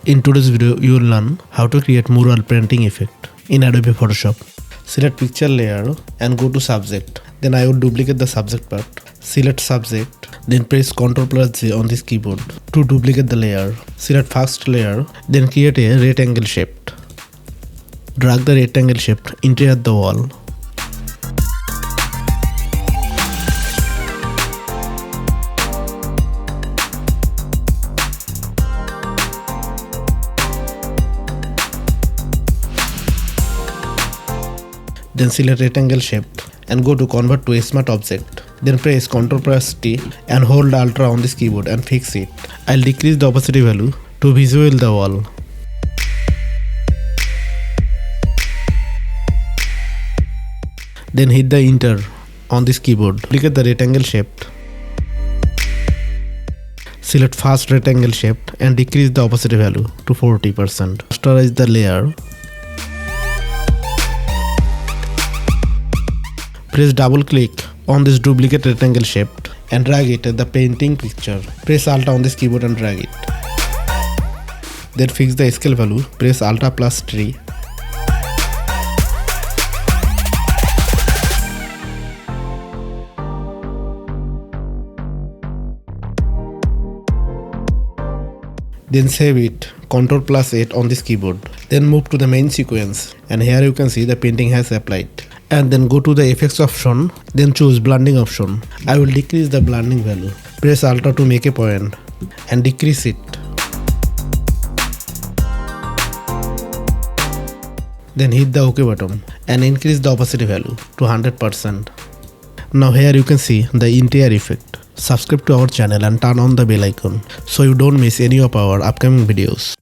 In today's video, you will learn how to create mural painting effect in Adobe Photoshop. Select picture layer and go to subject. Then I will duplicate the subject part. Select subject, then press Ctrl+J on this keyboard to duplicate the layer. Select first layer, then create a rectangle shape. Drag the rectangle shape into the wall. Then select rectangle shape and go to convert to a smart object. Then press Ctrl+T and hold Alt on this keyboard and fix it. I'll decrease the opacity value to visual the wall. Then hit the enter on this keyboard. Click at the rectangle shape. Select first rectangle shape and decrease the opacity value to 40%. Rasterize the layer. Press double click on this duplicate rectangle shape and drag it at the painting picture. Press Alt on this keyboard and drag it. Then fix the scale value. Press Alt+T. Then save it. Ctrl+8 on this keyboard. Then move to the main sequence, and here you can see the painting has applied. And then go to the effects option, then choose blending option. I will decrease the blending value. Press Alt to make a point and decrease it. Then hit the OK button and increase the opacity value to 100%. Now here you can see the entire effect. Subscribe to our channel and turn on the bell icon so you don't miss any of our upcoming videos.